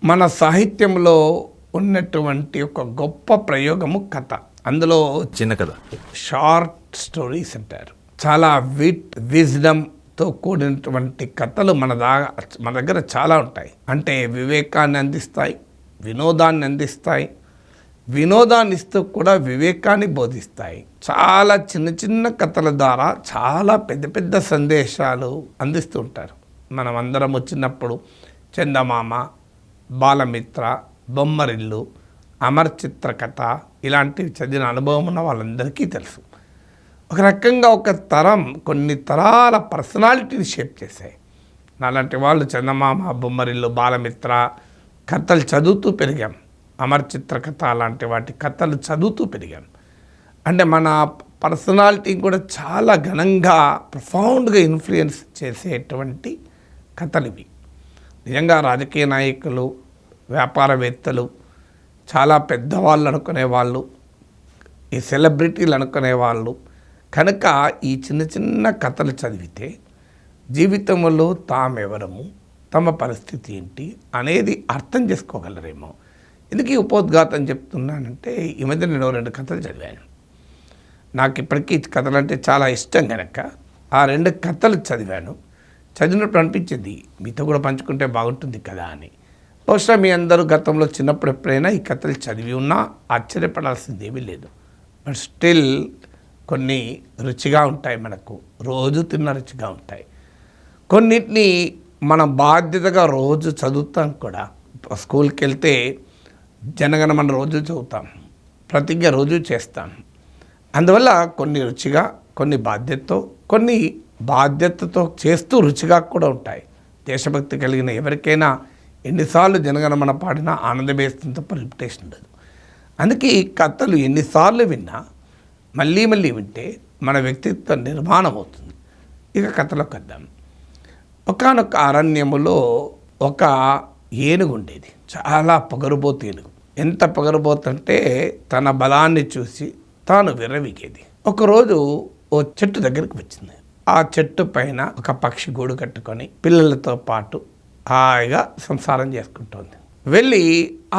మన సాహిత్యంలో ఉన్నటువంటి ఒక గొప్ప ప్రయోగము కథ. అందులో చిన్న కథ, షార్ట్ స్టోరీస్ అంటారు. చాలా విజ్డమ్తో కూడినటువంటి కథలు మన దగ్గర చాలా ఉంటాయి. అంటే వివేకాన్ని అందిస్తాయి, వినోదాన్ని అందిస్తాయి, వినోదాన్ని ఇస్తూ కూడా వివేకాన్ని బోధిస్తాయి. చాలా చిన్న చిన్న కథల ద్వారా చాలా పెద్ద పెద్ద సందేశాలు అందిస్తూ ఉంటారు. మనం అందరం వచ్చినప్పుడు చందమామ, బాలమిత్ర, బొమ్మరిల్లు, అమర్ చిత్ర కథ ఇలాంటివి చదివిన అనుభవం ఉన్న వాళ్ళందరికీ తెలుసు. ఒక రకంగా ఒక తరం కొన్ని తరాల పర్సనాలిటీని షేప్ చేశాయి. అలాంటి వాళ్ళు చందమామ, బొమ్మరిల్లు, బాలమిత్ర కథలు చదువుతూ పెరిగాం. అమర్ చిత్ర కథ లాంటి వాటి కథలు చదువుతూ పెరిగాం. అంటే మన పర్సనాలిటీని కూడా చాలా ఘనంగా ప్రొఫౌండ్గా ఇన్ఫ్లుయెన్స్ చేసేటువంటి కథలు ఇవి. నిజంగా రాజకీయ నాయకులు, వ్యాపారవేత్తలు, చాలా పెద్దవాళ్ళు అనుకునేవాళ్ళు, ఈ సెలబ్రిటీలు అనుకునేవాళ్ళు కనుక ఈ చిన్న చిన్న కథలు చదివితే జీవితంలో తామెవరము, తమ పరిస్థితి ఏంటి అనేది అర్థం చేసుకోగలరేమో. ఎందుకు ఈ ఉపోద్ఘాతం చెప్తున్నానంటే, ఈ మధ్య నేను 2 కథలు చదివాను. నాకు ఇప్పటికీ కథలు అంటే చాలా ఇష్టం కనుక ఆ 2 కథలు చదివాను. చదివినప్పుడు అనిపించింది మీతో కూడా పంచుకుంటే బాగుంటుంది కదా అని. బహుశా మీ అందరూ గతంలో చిన్నప్పుడు ఎప్పుడైనా ఈ కథలు చదివి ఉన్నా ఆశ్చర్యపడాల్సింది ఏమీ లేదు. బట్ స్టిల్ కొన్ని రుచిగా ఉంటాయి, మనకు రోజు తిన్న రుచిగా ఉంటాయి. కొన్నిటిని మన బాధ్యతగా రోజు చదువుతాం కూడా. స్కూల్కి వెళ్తే జనగణమన రోజు చదువుతాం, ప్రతిజ్ఞ రోజు చేస్తాం. అందువల్ల కొన్ని రుచిగా, కొన్ని బాధ్యతతో చేస్తూ రుచిగా కూడా ఉంటాయి. దేశభక్తి కలిగిన ఎవరికైనా ఎన్నిసార్లు జనగణమన పాడినా ఆనందం వేస్తుంది తప్ప రిపిటేషన్ ఉండదు. అందుకే ఈ కథలు ఎన్నిసార్లు విన్నా మళ్ళీ మళ్ళీ వింటే మన వ్యక్తిత్వం నిర్మాణం అవుతుంది. ఇక కథలోకి వద్దాం. ఒకానొక అరణ్యములో ఒక ఏనుగు ఉండేది. చాలా పొగరుబోతు ఏనుగు. ఎంత పొగరుబోతు అంటే తన బలాన్ని చూసి తాను విర్రవీగేది. ఒకరోజు ఓ చెట్టు దగ్గరికి వచ్చింది. ఆ చెట్టు పైన ఒక పక్షి గూడు కట్టుకొని పిల్లలతో పాటు హాయిగా సంసారం చేసుకుంటోంది. వెళ్ళి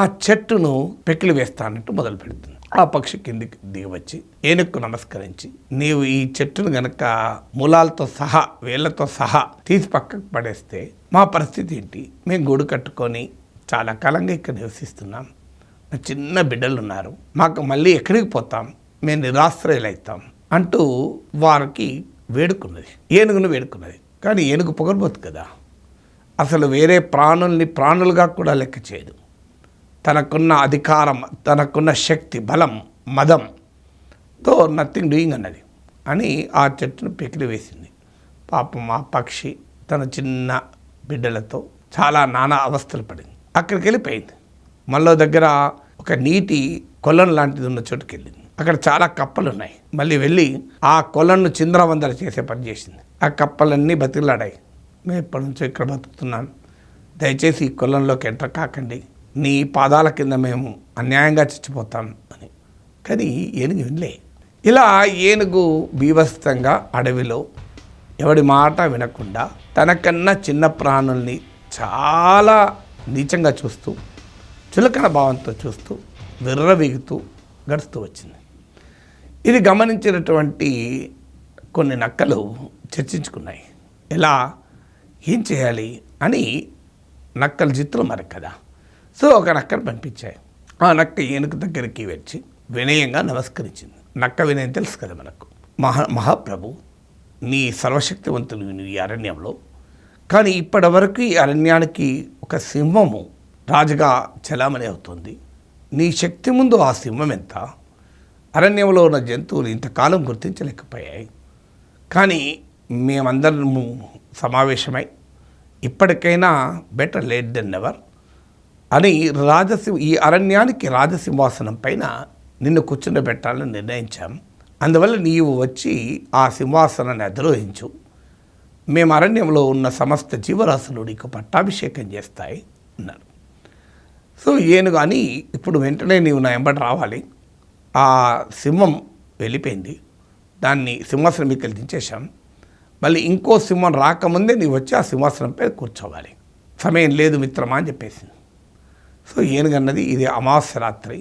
ఆ చెట్టును పెకిలి వేస్తానంటూ మొదలు పెడుతుంది. ఆ పక్షి కిందికి దిగి వచ్చి ఏనుగుకు నమస్కరించి, నీవు ఈ చెట్టును గనక మూలాలతో సహా, వేళ్లతో సహా తీసి పక్కకు పడేస్తే మా పరిస్థితి ఏంటి? మేము గూడు కట్టుకొని చాలా కాలంగా ఇక్కడ నివసిస్తున్నాం, చిన్న బిడ్డలు ఉన్నారు, మాకు మళ్ళీ ఎక్కడికి పోతాం, మేము నిరాశ్రయులవుతాం అంటూ వారికి వేడుకున్నది. ఏనుగును వేడుకున్నది. కానీ ఏనుగు పొగరబోతు కదా, అసలు వేరే ప్రాణులుగా కూడా లెక్క చేయదు. తనకున్న అధికారం, తనకున్న శక్తి, బలం, మదంతో నథింగ్ డూయింగ్ అన్నది అని ఆ చెట్టును పెకిలి వేసింది. పాపం ఆ పక్షి తన చిన్న బిడ్డలతో చాలా నానా అవస్థలు పడింది. అక్కడికి వెళ్ళిపోయింది. మళ్ళీ దగ్గర ఒక నీటి కొలను లాంటిది ఉన్న చోటుకి వెళ్ళింది. అక్కడ చాలా కప్పలు ఉన్నాయి. మళ్ళీ వెళ్ళి ఆ కొలను చిందరవందర చేసే పని చేసింది. ఆ కప్పలన్నీ బతిలాడాయి. మేము ఎప్పటి నుంచో ఇక్కడ బతుకుతున్నాను, దయచేసి ఈ కొలంలోకి ఎంటర్ కాకండి, నీ పాదాల కింద మేము అన్యాయంగా చచ్చిపోతాం అని. కానీ ఏనుగు వినలే. ఇలా ఏనుగు బీభత్సంగా అడవిలో ఎవడి మాట వినకుండా తనకన్నా చిన్న ప్రాణుల్ని చాలా నీచంగా చూస్తూ, చులకన భావంతో చూస్తూ, విర్రవీగుతూ గడుస్తూ వచ్చింది. ఇది గమనించినటువంటి కొన్ని నక్కలు చర్చించుకున్నాయి. ఎలా, ఏం చేయాలి అని. నక్కల జిత్తులు మరి కదా. సో ఒక నక్కను పంపించాయి. ఆ నక్క ఏనుగు దగ్గరికి వచ్చి వినయంగా నమస్కరించింది. నక్క వినయం తెలుసు కదా మనకు. మహాప్రభు, నీ సర్వశక్తివంతులు ఈ అరణ్యంలో, కానీ ఇప్పటి వరకు ఈ అరణ్యానికి ఒక సింహము రాజుగా చలామణి అవుతుంది. నీ శక్తి ముందు ఆ సింహం ఎంత? అరణ్యంలో ఉన్న జంతువులు ఇంతకాలం గుర్తించలేకపోయాయి. కానీ మేమందరము సమావేశమై ఇప్పటికైనా బెటర్ లేట్ దెన్ నెవర్ అని ఈ అరణ్యానికి రాజసింహాసనం పైన నిన్ను కూర్చుండబెట్టాలని నిర్ణయించాం. అందువల్ల నీవు వచ్చి ఆ సింహాసనాన్ని అధిరోహించు. మేము అరణ్యంలో ఉన్న సమస్త జీవరాశులు నీకు పట్టాభిషేకం చేస్తాయి అన్నారు. సో ఏనుగు అని, ఇప్పుడు వెంటనే నీవు నా వెంబడి రావాలి. ఆ సింహం వెళ్ళిపోయింది. దాన్ని సింహాసనం మీకు దించేశాం. మళ్ళీ ఇంకో సింహం రాకముందే నీవు వచ్చి ఆ సింహాసనంపై కూర్చోవాలి. సమయం లేదు మిత్రమా అని చెప్పేసింది. సో ఏనుగన్నది ఇది అమావాస్య రాత్రి,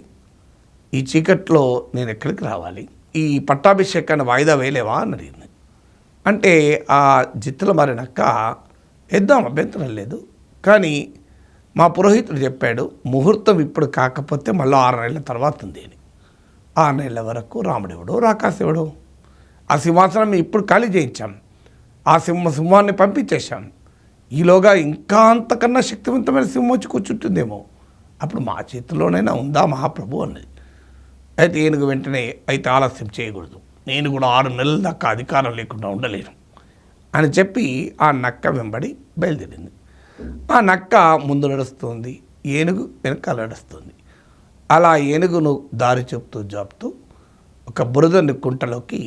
ఈ చీకట్లో నేను ఎక్కడికి రావాలి, ఈ పట్టాభిషేకాన్ని వాయిదా వేయలేవా అని అడిగింది. అంటే ఆ జిత్తుల మారినక్క వేద్దాం, అభ్యంతరం లేదు, కానీ మా పురోహితుడు చెప్పాడు ముహూర్తం ఇప్పుడు కాకపోతే మళ్ళీ 6 నెలల తర్వాత ఉంది అని. 6 నెలల వరకు రాముడెవడు రాకాశివుడు, ఆ సింహాసనం ఇప్పుడు ఖాళీ చేయించాం, ఆ సింహాన్ని పంపించేశాం, ఈలోగా ఇంకా అంతకన్నా శక్తివంతమైన సింహం వచ్చి కూర్చుంటుందేమో, అప్పుడు మా చేతిలోనైనా ఉందా మహాప్రభు అన్నది. అయితే ఏనుగు వెంటనే అయితే ఆలస్యం చేయకూడదు, నేను కూడా 6 నెలల దాకా అధికారం లేకుండా ఉండలేను అని చెప్పి ఆ నక్క వెంబడి బయలుదేరింది. ఆ నక్క ముందు నడుస్తుంది, ఏనుగు వెనకాల నడుస్తుంది. అలా ఏనుగును దారి చెప్తూ ఒక బురదని కుంటలోకి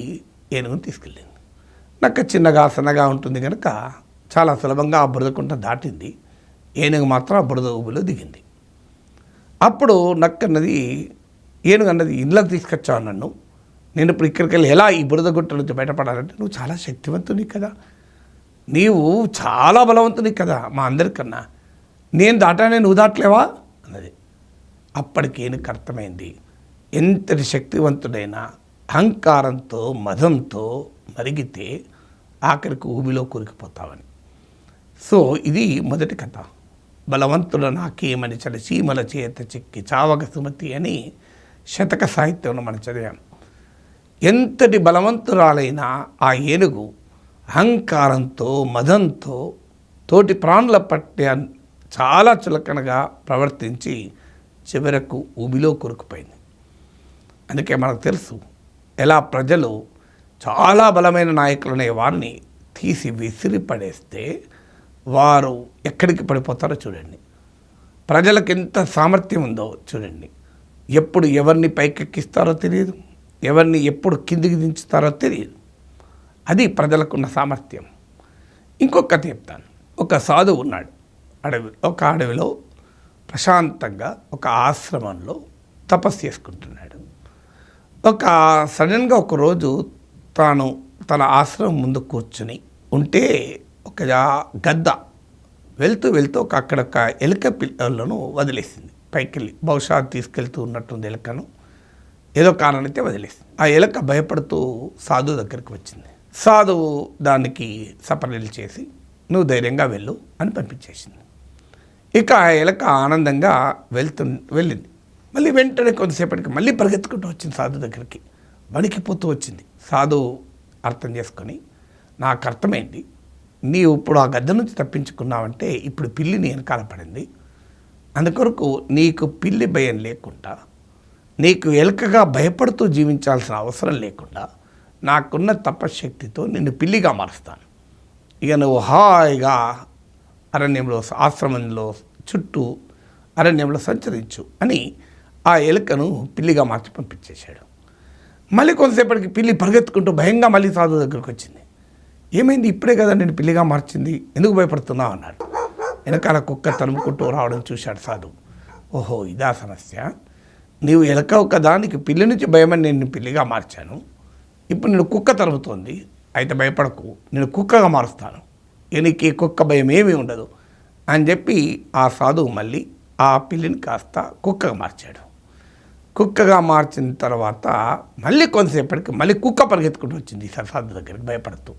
ఏనుగును తీసుకెళ్ళింది. నక్క చిన్నగా సన్నగా ఉంటుంది కనుక చాలా సులభంగా ఆ బురద కుంట దాటింది. ఏనుగు మాత్రం ఆ బురద ఊబిలో దిగింది. అప్పుడు నక్క అన్నది, ఏనుగు అన్నది, ఇళ్ళకి తీసుకొచ్చావు నన్ను, నేను ఇప్పుడు ఇక్కడికి వెళ్ళి ఎలా ఈ బురద గుట్ట నుంచి బయటపడాలంటే నువ్వు చాలా శక్తివంతుని కదా, నీవు చాలా బలవంతుని కదా మా అందరికన్నా, నేను దాటానే నువ్వు దాటలేవా అన్నది. అప్పటికి ఏనుగు అర్థమైంది, ఎంతటి శక్తివంతుడైనా అహంకారంతో మదంతో మరిగితే ఆఖరికి ఊబిలో కూరుకుపోతావని. సో ఇది మొదటి కథ. బలవంతుడు నాకేమని చలి సీమల చేత చిక్కి చావక సుమతి అని శతక సాహిత్యంలో మనం చదివాం. ఎంతటి బలవంతురాలైన ఆ ఏనుగు అహంకారంతో మదంతో తోటి ప్రాణుల పట్ల చాలా చులకనగా ప్రవర్తించి చివరకు ఊబిలో కూరుకుపోయింది. అందుకే మనకు తెలుసు ఎలా ప్రజలు చాలా బలమైన నాయకులనే వారిని తీసి విసిరి పడేస్తే వారు ఎక్కడికి పడిపోతారో చూడండి. ప్రజలకు ఎంత సామర్థ్యం ఉందో చూడండి. ఎప్పుడు ఎవరిని పైకెక్కిస్తారో తెలియదు, ఎవరిని ఎప్పుడు కిందికి దించుతారో తెలియదు. అది ప్రజలకున్న సామర్థ్యం. ఇంకొక కథ చెప్తాను. ఒక సాధువు ఉన్నాడు ఒక అడవిలో ప్రశాంతంగా ఒక ఆశ్రమంలో తపస్సు చేసుకుంటున్నాడు. సడన్గా ఒకరోజు తన ఆశ్రమం ముందు కూర్చుని ఉంటే ఒక గద్ద వెళ్తూ అక్కడ ఒక ఎలుక పిల్లలను వదిలేసింది పైకెళ్ళి. బహుశా తీసుకెళ్తూ ఉన్నట్టుంది ఎలుకను, ఏదో కారణమైతే వదిలేసింది. ఆ ఎలుక భయపడుతూ సాధువు దగ్గరికి వచ్చింది. సాధువు దానికి సపర్యలు చేసి నువ్వు ధైర్యంగా వెళ్ళు అని పంపించేసింది. ఇక ఆ ఎలుక ఆనందంగా వెళ్ళింది. మళ్ళీ వెంటనే కొంతసేపటికి మళ్ళీ పరిగెత్తుకుంటూ వచ్చింది సాధువు దగ్గరికి, వణికిపోతూ వచ్చింది. సాధువు అర్థం చేసుకొని, నాకు అర్థమైంది, నీవు ఇప్పుడు ఆ గద్ద నుంచి తప్పించుకున్నావంటే ఇప్పుడు పిల్లి నీ వెనకాల పడింది, అందుకొరకు నీకు పిల్లి భయం లేకుండా, నీకు ఎలుకగా భయపడుతూ జీవించాల్సిన అవసరం లేకుండా నాకున్న తపశక్తితో నిన్ను పిల్లిగా మారుస్తాను. ఇక నువ్వు హాయిగా అరణ్యంలో ఆశ్రమంలో చుట్టూ అరణ్యంలో సంచరించు అని ఆ ఎలుకను పిల్లిగా మార్చి పంపించేశాడు. మళ్ళీ కొంతసేపటికి పిల్లి పరిగెత్తుకుంటూ భయంగా మళ్ళీ సాధువు దగ్గరికి వచ్చింది. ఏమైంది, ఇప్పుడే కదా నేను పిల్లిగా మార్చింది, ఎందుకు భయపడుతున్నావు అన్నాడు. వెనకాల కుక్క తరుముకుంటూ రావడం చూశాడు సాధువు. ఓహో ఇదా సమస్య, నీవు ఎలక ఒక దానికి పిల్లి నుంచి భయమని నేను పిల్లిగా మార్చాను, ఇప్పుడు నేను కుక్క తరుముతోంది, అయితే భయపడకు, నేను కుక్కగా మారుస్తాను, నీకు కుక్క భయం ఏమీ ఉండదు అని చెప్పి ఆ సాధువు మళ్ళీ ఆ పిల్లిని కాస్త కుక్కగా మార్చాడు. కుక్కగా మార్చిన తర్వాత మళ్ళీ కొంతసేపటికి మళ్ళీ కుక్క పరిగెత్తుకుంటూ వచ్చింది ఈసారి సాధువు దగ్గరికి భయపడుతూ.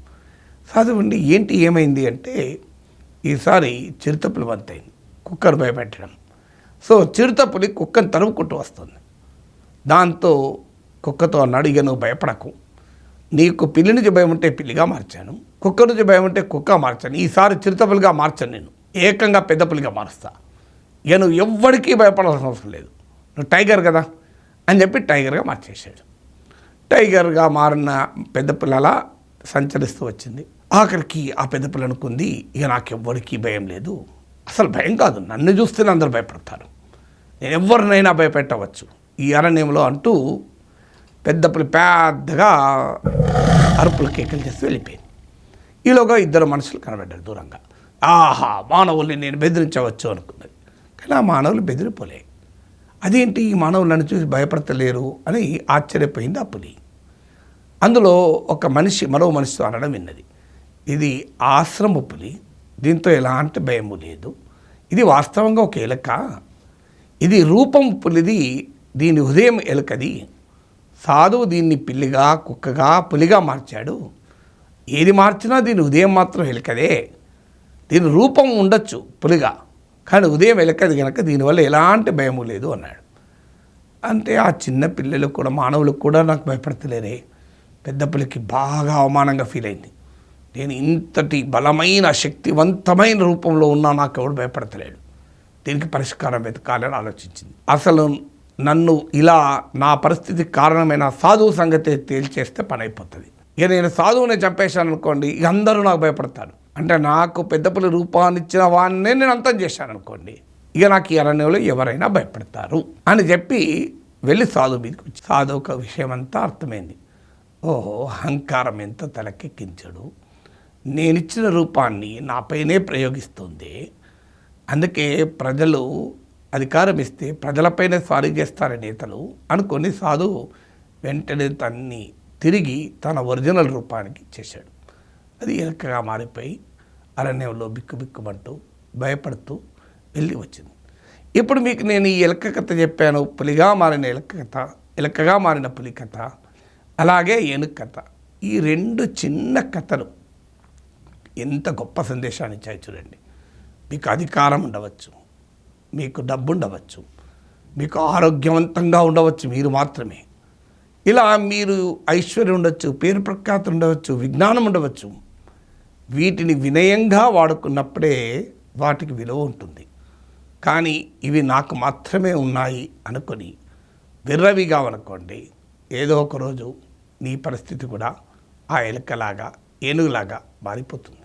సాధువు ఉండి ఏంటి ఏమైంది అంటే, ఈసారి చిరుతపులి వంతైంది కుక్కను భయపెట్టడం. సో చిరుతపులి కుక్కను తరుముకుంటూ వస్తుంది. దాంతో కుక్కతో అన్నాడు, ఇక నువ్వు భయపడకు, నీకు పిల్లి నుంచి భయం ఉంటే పిల్లిగా మార్చాను, కుక్క నుంచి భయం ఉంటే కుక్క మార్చాను, ఈసారి చిరుతపులిగా మార్చాను, నేను ఏకంగా పెద్ద పులిగా మారుస్తా, ఇక నువ్వు ఎవ్వడికి భయపడాల్సిన అవసరం లేదు, నువ్వు టైగర్ కదా అని చెప్పి టైగర్గా మార్చేశాడు. టైగర్గా మారిన పెద్ద పిల్లల సంచరిస్తూ వచ్చింది. ఆఖరికి ఆ పెద్ద పిల్ల అనుకుంది, ఇక నాకెవ్వడికి భయం లేదు, అసలు భయం కాదు, నన్ను చూస్తేనే అందరూ భయపడతారు, నేను ఎవరినైనా భయపెట్టవచ్చు ఈ అరణ్యంలో అంటూ పెద్ద పిల్ల పెద్దగా అరుపులు కేకలు చేసి వెళ్ళిపోయింది. ఈలోగా ఇద్దరు మనుషులు కనబడ్డారు దూరంగా. ఆహా, మానవుల్ని నేను బెదిరించవచ్చు అనుకున్నది. కానీ ఆ మానవులు బెదిరిపోలే. అదేంటి ఈ మానవులను చూసి భయపడతలేరు అని ఆశ్చర్యపోయింది ఆ పులి. అందులో ఒక మనిషి మరో మనిషితో అనడం విన్నది, ఇది ఆశ్రమ పులి, దీంతో ఎలాంటి భయము లేదు, ఇది వాస్తవంగా ఒక ఎలుక, ఇది రూపం పులిది, దీని ఉదయం ఎలుకది. సాధువు దీన్ని పిల్లిగా, కుక్కగా, పులిగా మార్చాడు. ఏది మార్చినా దీని ఉదయం మాత్రం ఎలుకదే. దీని రూపం ఉండొచ్చు పులిగా, కానీ ఉదయం ఎలుకది కనుక దీనివల్ల ఎలాంటి భయము లేదు అన్నాడు. అంటే ఆ చిన్న పిల్లలు కూడా, మానవులకు కూడా నాకు భయపడతలేరే. పెద్ద పులికి బాగా అవమానంగా ఫీల్ అయింది. నేను ఇంతటి బలమైన శక్తివంతమైన రూపంలో ఉన్నా నాకు ఎవడు భయపడతలేడు, దీనికి పరిష్కారం వెతకాలని ఆలోచించింది. అసలు నన్ను ఇలా నా పరిస్థితికి కారణమైన సాధువు సంగతి తేల్చేస్తే పని అయిపోతుంది. ఇక నేను సాధువుని చంపేశాను అనుకోండి, ఇక అందరూ నాకు భయపడతారు. అంటే నాకు పెద్ద పులి రూపాన్ని ఇచ్చిన వాడినే నేను అంతం చేశాను అనుకోండి, ఇక నాకు ఈ అరణ్యంలో ఎవరైనా భయపడతారు అని చెప్పి వెళ్ళి సాధువు మీదకి వచ్చి, సాధువుకు విషయం అంతా అర్థమైంది. ఓహో, అహంకారం ఎంత తలకెక్కించడు, నేనిచ్చిన రూపాన్ని నాపైనే ప్రయోగిస్తుంది. అందుకే ప్రజలు అధికారం ఇస్తే ప్రజలపైనే స్వారీ చేస్తారు నేతలు అనుకొని సాధువు వెంటనే తన్ని తిరిగి తన ఒరిజినల్ రూపానికి ఇచ్చేశాడు. అది ఎలుకగా మారిపోయి అరణ్యంలో బిక్కుబిక్కుమంటూ భయపడుతూ వెళ్ళి వచ్చింది. ఇప్పుడు మీకు నేను ఈ ఎలుక కథ చెప్పాను, పులిగా మారిన ఎలుక కథ, ఎలుకగా మారిన పులి కథ, అలాగే ఏనుగు కథ. ఈ రెండు చిన్న కథలు ఎంత గొప్ప సందేశాన్ని ఇచ్చాయి చూడండి. మీకు అధికారం ఉండవచ్చు, మీకు డబ్బు ఉండవచ్చు, మీకు ఆరోగ్యవంతంగా ఉండవచ్చు మీరు మాత్రమే, ఇలా మీరు ఐశ్వర్యం ఉండవచ్చు, పేరు ప్రఖ్యాతులు ఉండవచ్చు, విజ్ఞానం ఉండవచ్చు. వీటిని వినయంగా వాడుకున్నప్పుడే వాటికి విలువ ఉంటుంది. కానీ ఇవి నాకు మాత్రమే ఉన్నాయి అనుకొని విర్రవిగా అనుకోండి, ఏదో ఒక రోజు నీ పరిస్థితి కూడా ఆ ఎలుకలాగా, ఏనుగులాగా మారిపోతుంది.